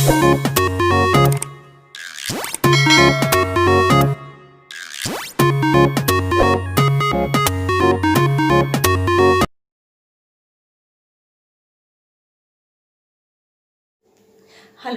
Hello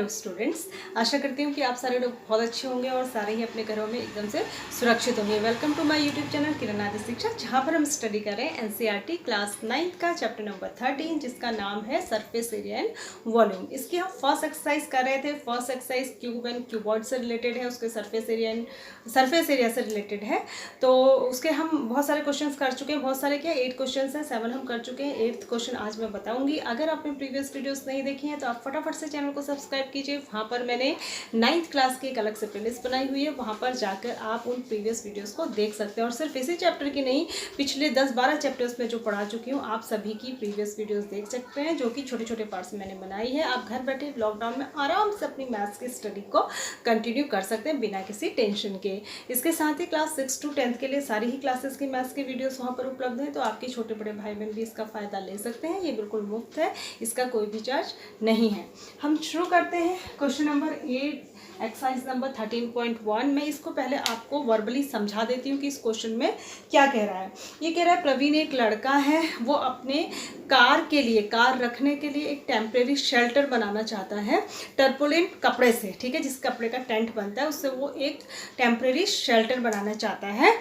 students, आशा करती हूँ कि आप सारे लोग बहुत अच्छे होंगे और सारे ही अपने घरों में एकदम से सुरक्षित होंगे। Welcome to my YouTube channel Kiran आदि शिक्षा, जहाँ पर हम स्टडी कर रहे हैं एनसीईआरटी क्लास 9 का चैप्टर नंबर 13, जिसका नाम है सरफेस एरिया एंड वॉल्यूम। इसकी हम फर्स्ट एक्सरसाइज कर रहे थे। First exercise cube and cuboid से रिलेटेड है, उसके सरफेस एरिया से रिलेटेड है। तो उसके हम बहुत सारे क्वेश्चन कर चुके हैं। बहुत सारे क्या 8 क्वेश्चन हैं, 7 हम कर चुके हैं। 8th क्वेश्चन आज मैं बताऊंगी। अगर आपने प्रीवियस वीडियोस नहीं देखी हैं तो आप फटाफट से चैनल को सब्सक्राइब कीजिए। वहाँ पर मैंने 9th क्लास की एक अलग से प्लेलिस्ट बनाई हुई है, वहाँ पर जाकर आप उन प्रीवियस वीडियोस को देख सकते हैं। और सिर्फ इसी चैप्टर की नहीं, पिछले 10-12 चैप्टर्स में जो पढ़ा चुकी हूँ, आप सभी की प्रीवियस वीडियोस देख सकते हैं, जो कि छोटे छोटे पार्ट्स में मैंने बनाई है। आप घर बैठे लॉकडाउन में आराम से अपनी मैथ्स की स्टडी को कंटिन्यू कर सकते हैं बिना किसी टेंशन के। इसके साथ ही क्लास 6 to 10th के लिए सारी ही क्लासेस की मैथ्स की वीडियोस वहाँ पर उपलब्ध हैं, तो आपके छोटे बड़े भाई बहन भी इसका फ़ायदा ले सकते हैं। ये बिल्कुल मुफ्त है, इसका कोई भी चार्ज नहीं है। हम शुरू करते हैं क्वेश्चन नंबर 8, एक्सरसाइज नंबर 13.1। मैं इसको पहले आपको वर्बली समझा देती हूँ कि इस क्वेश्चन में क्या कह रहा है। ये कह रहा है प्रवीण एक लड़का है, वो अपने कार रखने के लिए एक टेम्परेरी शेल्टर बनाना चाहता है टर्पुलेंट कपड़े से। ठीक है, जिस कपड़े का टेंट बनता है उससे वो एक टेम्परेरी शेल्टर बनाना चाहता है,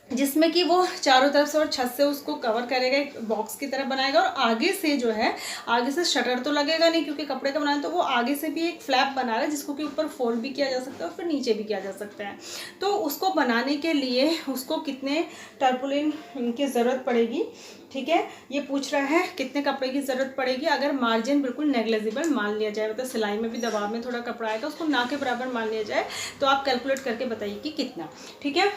जिसमें कि वो चारों तरफ से और छत से उसको कवर करेगा, एक बॉक्स की तरह बनाएगा। और आगे से जो है, आगे से शटर तो लगेगा नहीं क्योंकि कपड़े का बनाना, तो वो आगे से भी एक फ्लैप बना रहा है जिसको कि ऊपर फोल्ड भी किया जा सकता है और फिर नीचे भी किया जा सकता है। तो उसको बनाने के लिए उसको कितने टर्पुलिन की ज़रूरत पड़ेगी। ठीक है, ये पूछ रहा है कितने कपड़े की ज़रूरत पड़ेगी। अगर मार्जिन बिल्कुल नेग्लेजिबल मान लिया जाए, मतलब सिलाई में भी दबाव में थोड़ा कपड़ा आएगा, उसको ना के बराबर मान लिया जाए, तो आप कैलकुलेट करके बताइए कि कितना। ठीक है,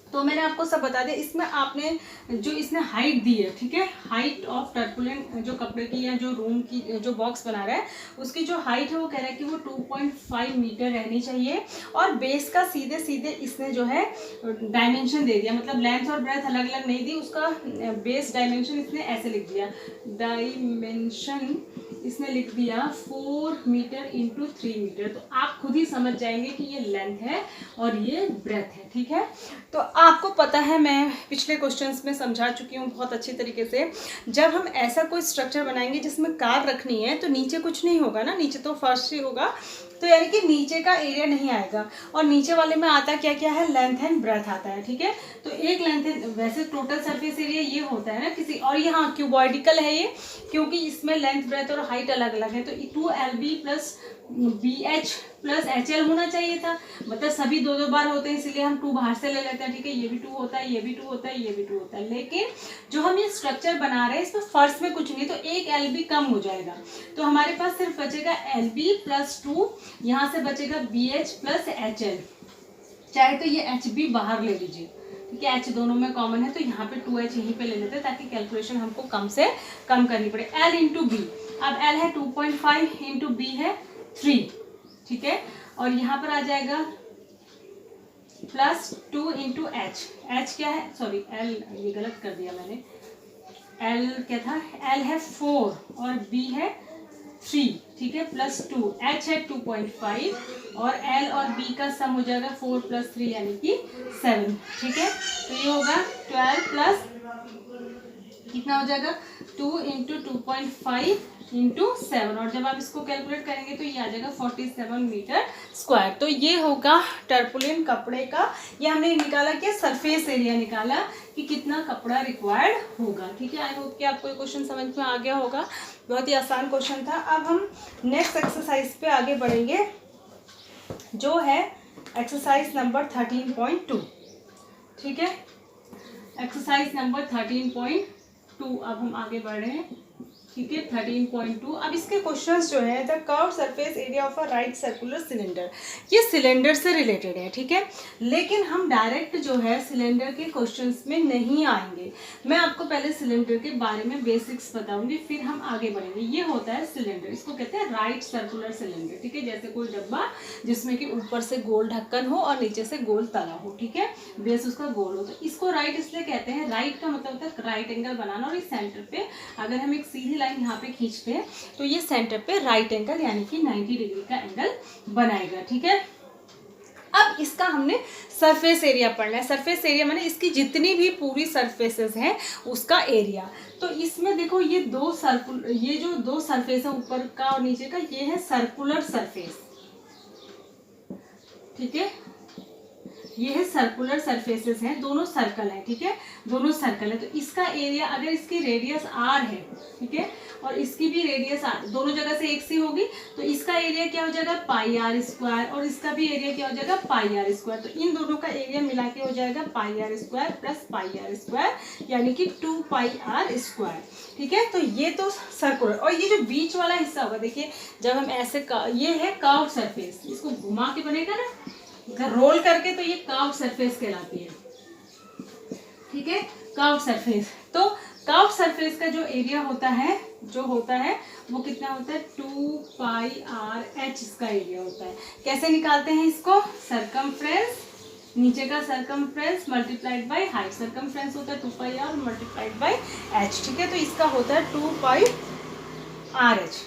तो मैंने आपको सब बता दिया। इसमें आपने जो इसने हाइट दी है, ठीक है, हाइट ऑफ टर्पुलेंट जो कपड़े की या जो रूम की जो बॉक्स बना रहा है, उसकी जो हाइट है वो कह रहा है कि वो 2.5 मीटर रहनी चाहिए। और बेस का सीधे सीधे इसने जो है डायमेंशन दे दिया, मतलब लेंथ और ब्रेथ अलग अलग नहीं दी, उसका बेस डायमेंशन इसने ऐसे लिख दिया। डायमेंशन इसने लिख दिया 4 मीटर इंटू 3 मीटर। तो आप खुद ही समझ जाएंगे कि ये लेंथ है और ये ब्रेथ है। ठीक है, तो आपको पता है, मैं पिछले क्वेश्चंस में समझा चुकी हूँ बहुत अच्छी तरीके से। जब हम ऐसा कोई स्ट्रक्चर बनाएंगे जिसमें कार रखनी है, तो नीचे कुछ नहीं होगा ना, नीचे तो फर्श ही होगा, तो यानी कि नीचे का एरिया नहीं आएगा। और नीचे वाले में आता क्या क्या है, लेंथ एंड ब्रेथ आता है। ठीक है, तो एक लेंथ, वैसे टोटल सरफेस एरिया ये होता है ना किसी, और ये हाँ क्यूबॉइडिकल है ये, क्योंकि इसमें लेंथ ब्रेथ और हाइट अलग अलग है। तो 2LB plus BH plus HL होना चाहिए था, मतलब सभी दो दो बार होते हैं, इसलिए हम 2 बाहर से ले लेते हैं। ठीक है, ये भी 2 होता है, ये भी 2 होता है, ये भी 2 होता है। लेकिन जो हम ये स्ट्रक्चर बना रहे हैं इसमें फर्श में कुछ नहीं, तो एक LB कम हो जाएगा, तो हमारे पास सिर्फ बचेगा LB प्लस 2, यहाँ से बचेगा BH प्लस HL। चाहे तो ये HB बाहर ले लीजिए, ठीक है, H दोनों में कॉमन है, तो यहाँ पे 2H यहीं पे ले लेते हैं ताकि कैलकुलेशन हमको कम से कम करनी पड़े। L इंटू बी, अब L है 2.5 इंटू बी है 3। ठीक है, और यहाँ पर आ जाएगा प्लस 2 इंटू एच। एच क्या है, सॉरी L, ये गलत कर दिया मैंने, L क्या था, L है 4 और B है 3। ठीक है, प्लस 2, H है 2.5 और L और B का सम हो जाएगा 4 प्लस 3 यानी कि 7। ठीक है, तो ये होगा 12 प्लस कितना हो जाएगा, 2 इंटू 2.5 इंटू 7, और जब आप इसको कैलकुलेट करेंगे तो ये आ जाएगा 47 मीटर स्क्वायर। तो ये होगा टर्पुलेंट कपड़े का, ये हमने निकाला क्या, सरफेस एरिया निकाला कि कितना कपड़ा रिक्वायर्ड होगा। ठीक है, आई होप कि आपको ये क्वेश्चन समझ में आ गया होगा, बहुत ही आसान क्वेश्चन था। अब हम नेक्स्ट एक्सरसाइज पे आगे बढ़ेंगे, जो है एक्सरसाइज नंबर 13.2। ठीक है, एक्सरसाइज नंबर 13.2, अब हम आगे बढ़ रहे हैं। ठीक है, 13.2। अब इसके क्वेश्चंस जो है, the curve surface area of a right circular cylinder, ये सिलेंडर से रिलेटेड है। ठीक है, लेकिन हम डायरेक्ट जो है सिलेंडर के क्वेश्चंस में नहीं आएंगे। मैं आपको पहले सिलेंडर के बारे में बेसिक्स बताऊंगी, फिर हम आगे बढ़ेंगे। ये होता है सिलेंडर, इसको कहते हैं राइट सर्कुलर सिलेंडर। ठीक है, जैसे कोई डब्बा जिसमें कि ऊपर से गोल ढक्कन हो और नीचे से गोल तला हो। ठीक है, बेस उसका गोल हो, तो इसको राइट इसलिए कहते हैं। राइट का मतलब होता है राइट एंगल बनाना, और इस सेंटर पे अगर हम एक सीधी लाइन यहाँ पे खींचते हैं तो ये सेंटर पे राइट एंगल यानी कि 90 डिग्री का एंगल बनाएगा। ठीक है, अब इसका हमने सरफेस एरिया पढ़ना है। सरफेस एरिया माने इसकी जितनी भी पूरी सरफेसेस हैं उसका एरिया। तो इसमें देखो ये जो दो सरफेस है ऊपर का और नीचे का, ये है सर्कुलर सरफेस। ठीक है, ये है सर्कुलर सरफेसेस हैं, दोनों सर्कल है। ठीक है, दोनों सर्कल है। तो इसका एरिया, अगर इसकी रेडियस आर है, ठीक है, और इसकी भी रेडियस आर, दोनों जगह से एक सी होगी, तो इसका एरिया क्या हो जाएगा पाई आर स्क्वायर, और इसका भी एरिया क्या हो जाएगा पाई आर स्क्वायर। तो इन दोनों का एरिया मिला के हो जाएगा pi R square plus pi R square, यानी कि 2 पाई आर स्क्वायर। ठीक है, तो ये तो सर्कुलर। और ये जो बीच वाला हिस्सा होगा, देखिए जब हम ऐसे ये है कर्व सरफेस, इसको घुमा के बनेगा ना रोल करके, तो ये कर्व सरफेस कहलाती है। ठीक है, कर्व सरफेस। तो कर्व सरफेस का जो एरिया होता है वो कितना होता है 2 पाई आर एच इसका एरिया होता है। कैसे निकालते हैं इसको, सरकमफ्रेंस, नीचे का circumference multiplied by height. Circumference होता है 2 पाई आर मल्टीप्लाइड बाय एच। ठीक है, तो इसका होता है 2 पाई आर एच।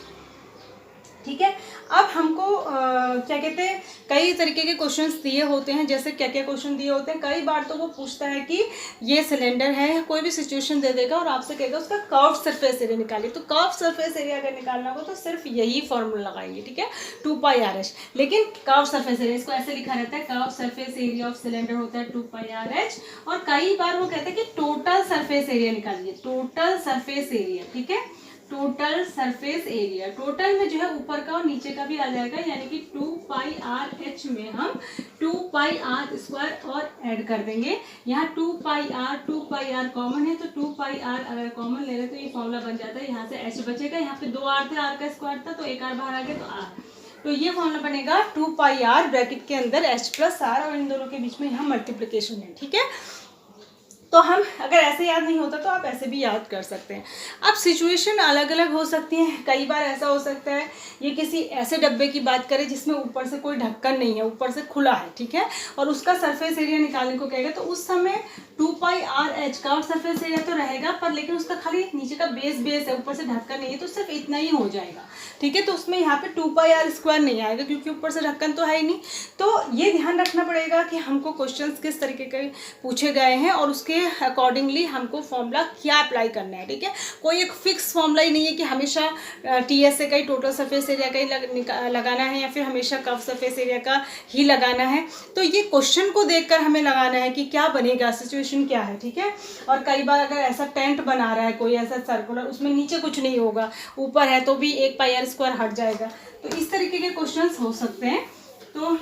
ठीक है, अब हमको क्या कहते हैं, कई तरीके के क्वेश्चंस दिए होते हैं। जैसे क्या क्या क्वेश्चन दिए होते हैं, कई बार तो वो पूछता है कि ये सिलेंडर है, कोई भी सिचुएशन दे देगा और आपसे कहेगा उसका कर्व सरफेस एरिया निकालिए। तो कर्व सरफेस एरिया अगर निकालना होगा तो सिर्फ यही फॉर्मूला लगाएंगे। ठीक है, 2 पाई आर एच। लेकिन कर्व सरफेस एरिया, इसको ऐसे लिखा रहता है, curve surface area of cylinder होता है 2 पाई आर एच। और कई बार वो कहते हैं कि टोटल सरफेस एरिया निकालिए, टोटल सरफेस एरिया। ठीक है, टोटल सरफेस एरिया, टोटल में जो है ऊपर का और नीचे का भी आ जाएगा, यानी कि 2 पाई आर एच में हम 2 पाई आर स्क्वायर और ऐड कर देंगे। यहाँ 2 पाई आर कॉमन है, तो 2 पाई आर अगर कॉमन ले रहे तो ये फॉर्मूला बन जाता है। यहाँ से एच बचेगा, यहाँ पे 2 आर थे, आर का स्क्वायर था, तो एक आर बाहर आ गया, तो आर, तो ये फॉर्मूला बनेगा 2 पाई आर ब्रैकेट के अंदर एच प्लस आर, और इन दोनों के बीच में यहाँ मल्टीप्लिकेशन है। ठीक है, तो हम अगर ऐसे याद नहीं होता तो आप ऐसे भी याद कर सकते हैं। अब सिचुएशन अलग अलग हो सकती है। कई बार ऐसा हो सकता है ये किसी ऐसे डब्बे की बात करें जिसमें ऊपर से कोई ढक्कन नहीं है, ऊपर से खुला है। ठीक है, और उसका सरफेस एरिया निकालने को कहेगा, तो उस समय 2 पाई आर एच का सरफेस एरिया तो रहेगा, पर लेकिन उसका खाली नीचे का बेस है, ऊपर से ढक्कन नहीं है, तो सिर्फ इतना ही हो जाएगा। ठीक है, तो उसमें यहाँ पे 2 पाई आर स्क्वायर नहीं आएगा क्योंकि ऊपर से ढक्कन तो है ही नहीं। तो ये ध्यान रखना पड़ेगा कि हमको क्वेश्चंस किस तरीके के पूछे गए हैं और उसके अकॉर्डिंगली हमको फॉर्मूला क्या अप्लाई करना है। ठीक है, कोई एक फिक्स फॉर्मूला ही नहीं है कि हमेशा टीएसए का ही, टोटल सरफेस एरिया का ही लगाना है, या फिर हमेशा कर्व सरफेस एरिया का ही लगाना है। तो ये क्वेश्चन को देखकर हमें लगाना है कि क्या बनेगा, सिचुएशन क्या है। ठीक है, और कई बार अगर ऐसा टेंट बना रहा है कोई ऐसा सर्कुलर, उसमें नीचे कुछ नहीं होगा, ऊपर है, तो भी 1 पाई आर स्क्वायर हट जाएगा। तो इस तरीके के क्वेश्चंस हो सकते हैं। तो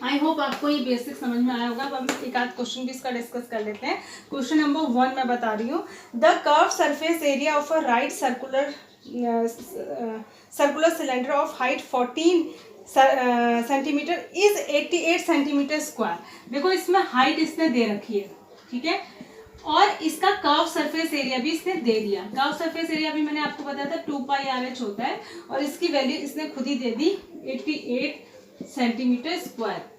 आई होप आपको ये बेसिक समझ में आया होगा। अब हम एक आध क्वेश्चन भी इसका डिस्कस कर लेते हैं। क्वेश्चन नंबर 1 मैं बता रही हूँ, the curve surface area of a right circular cylinder of height 14 centimetre is 88 centimetre square. देखो इसमें हाइट इसने दे रखी है। ठीक है, और इसका कर्व सरफेस एरिया भी इसने दे दिया। कर्व सरफेस एरिया भी मैंने आपको बताया था 2 पाई आर एच होता है, और इसकी वैल्यू इसने खुद ही दे दी 88 सेंटीमीटर स्क्वायर।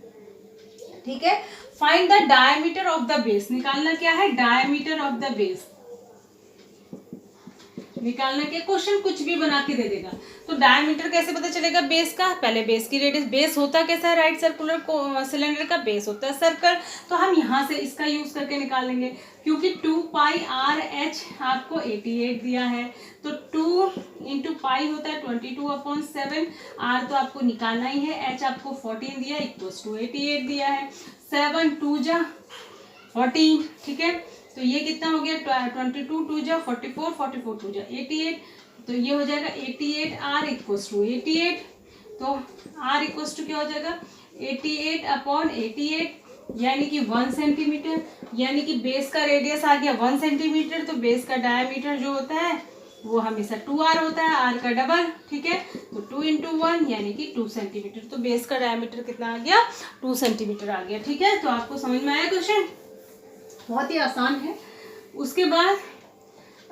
ठीक है, find the diameter of the base. निकालना क्या है, डायमीटर ऑफ द बेस निकालना क्या, क्वेश्चन कुछ भी बना के दे देगा। तो डायमीटर कैसे पता चलेगा बेस का, पहले बेस की रेडियस, बेस होता कैसा है राइट सर्कुलर सिलेंडर का, बेस होता है सर्कल। तो हम यहाँ से इसका यूज करके निकालेंगे, क्योंकि 2 पाई आर एच आपको 88 दिया है, तो 2 इंटू पाई होता है 22/7, आर तो आपको निकालना ही है, एच आपको 14 दिया इक्वल्स टू 88 दिया है, 7 2 जा 14। ठीक है, तो ये कितना हो गया 22 2 जा 44, 44 2 जा 88, तो ये हो जाएगा 88 आर इक्वल्स टू 88। तो आर इक्वल्स टू क्या हो जाएगा 88/88, यानी कि 1 सेंटीमीटर, यानी कि बेस का रेडियस आ गया 1 सेंटीमीटर, तो बेस का डायमीटर जो होता है वो हमेशा 2r होता है, r का डबल। ठीक है, तो 2 इंटू 1 यानी कि 2 सेंटीमीटर, तो बेस का डायमीटर कितना आ गया 2 सेंटीमीटर आ गया। ठीक है, तो आपको समझ में आया क्वेश्चन, बहुत ही आसान है। उसके बाद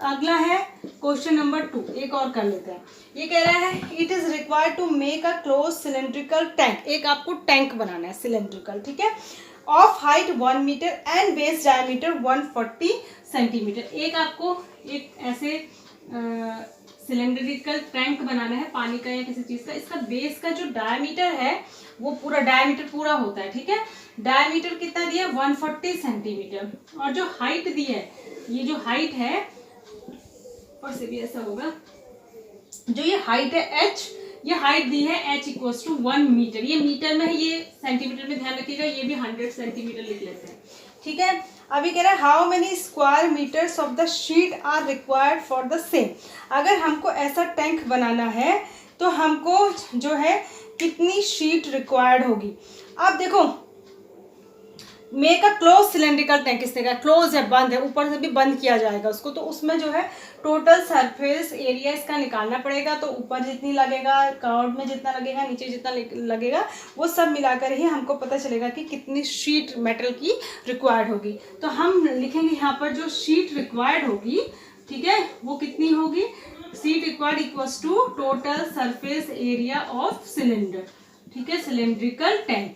अगला है क्वेश्चन नंबर 2, एक और कर लेते हैं। ये कह रहा है it is required to make a close cylindrical tank. एक आपको टैंक बनाना है सिलेंड्रिकल, ठीक है, of height 1 metre and base diameter 140 centimetre. एक आपको एक ऐसे सिलेंड्रिकल टैंक बनाना है पानी का या किसी चीज़ का, इसका बेस का जो डायमीटर है वो पूरा डायमीटर पूरा होता है, ठीक है। डायमीटर कितना दिया है 140 सेंटीमीटर, और जो हाइट दी है, ये जो हाइट है, और से भी ऐसा होगा, जो ये हाइट है h, ये हाइट दी है h इक्वल्स टू 1 मीटर। ये मीटर में है, ये सेंटीमीटर में ध्यान रखिएगा, ये भी 100 सेंटीमीटर लिख लेते हैं, ठीक है। अभी कह रहा है how many square metres of the sheet are required for the same. अगर हमको ऐसा टैंक बनाना है तो हमको जो है कितनी शीट रिक्वायर्ड होगी। अब देखो, make a close cylindrical tank, किसने कहा क्लोज है, बंद है, ऊपर से भी बंद किया जाएगा उसको, तो उसमें जो है टोटल सरफेस एरिया इसका निकालना पड़ेगा। तो ऊपर जितनी लगेगा, कर्व में जितना लगेगा, नीचे जितना लगेगा, वो सब मिलाकर ही हमको पता चलेगा कि कितनी शीट मेटल की रिक्वायर्ड होगी। तो हम लिखेंगे यहाँ पर जो शीट रिक्वायर्ड होगी, ठीक है, वो कितनी होगी, sheet required equals to total surface area of cylinder, ठीक है, सिलेंड्रिकल टैंक।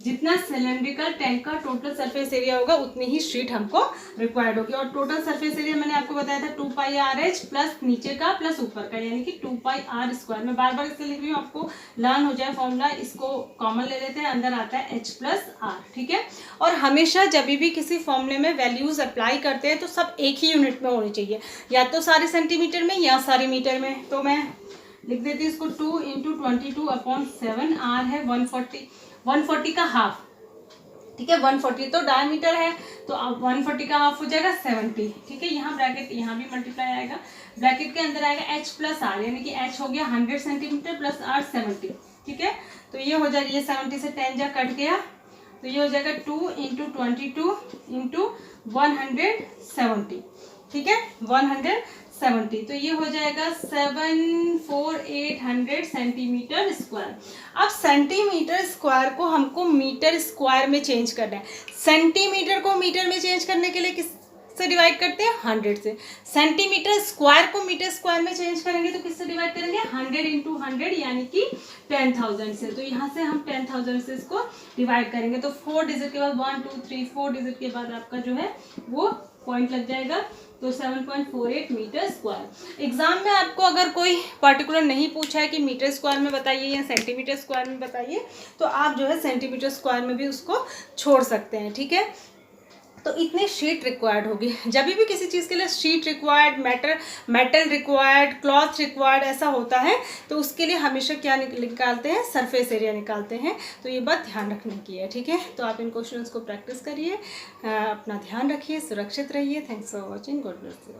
जितना सिलेंड्रिकल टैंक का टोटल सरफेस एरिया होगा उतनी ही शीट हमको रिक्वायर्ड होगी। और टोटल सरफेस एरिया मैंने आपको बताया था 2 पाई आर एच प्लस नीचे का प्लस ऊपर का, यानी कि 2 पाई आर स्क्वायर। मैं बार बार इसलिए लिख रही हूँ, आपको लर्न हो जाए फॉर्मूला, इसको कॉमन ले लेते हैं, अंदर आता है एच प्लस आर, ठीक है। और हमेशा जब भी किसी फॉर्मूले में वैल्यूज अप्लाई करते हैं तो सब एक ही यूनिट में होनी चाहिए, या तो सारे सेंटीमीटर में या सारे मीटर में। तो मैं लिख देती हूँ इसको 2 × 22/7, आर है 140 का हाफ, ठीक है, 140 तो डायमीटर है, तो अब 140 का हाफ हो जाएगा 70, ठीक है। यहाँ ब्रैकेट, यहाँ भी मल्टीप्लाई आएगा, ब्रैकेट के अंदर आएगा h प्लस आर, यानी कि h हो गया 100 सेंटीमीटर प्लस r 70, ठीक है। तो ये हो जाएगा, ये 70 से 10 जा कट गया, तो ये हो जाएगा 2 × 22 × 170, ठीक है, 170। तो ये हो जाएगा 74800 सेंटीमीटर स्क्वायर। अब सेंटीमीटर स्क्वायर को हमको मीटर स्क्वायर में चेंज करना है। सेंटीमीटर को मीटर में चेंज करने के लिए किस से डिवाइड करते हैं, 100 से। सेंटीमीटर स्क्वायर को मीटर स्क्वायर में चेंज करेंगे तो किससे डिवाइड करेंगे, 100 × 100 यानी कि 10,000 से। तो यहाँ से हम 10,000 से इसको डिवाइड करेंगे, तो 4 डिजिट के बाद 1 2 3 4 डिजिट के बाद आपका जो है वो पॉइंट लग जाएगा, तो 7.48 मीटर स्क्वायर। एग्जाम में आपको अगर कोई पर्टिकुलर नहीं पूछा है कि मीटर स्क्वायर में बताइए या सेंटीमीटर स्क्वायर में बताइए, तो आप जो है सेंटीमीटर स्क्वायर में भी उसको छोड़ सकते हैं, ठीक है। तो इतनी शीट रिक्वायर्ड होगी। जब भी किसी चीज़ के लिए sheet required, metal required, cloth required ऐसा होता है, तो उसके लिए हमेशा क्या निकालते हैं, सरफेस एरिया निकालते हैं। तो ये बात ध्यान रखने की है, ठीक है। तो आप इन क्वेश्चंस को प्रैक्टिस करिए, अपना ध्यान रखिए, सुरक्षित रहिए। Thanks for watching, God bless you.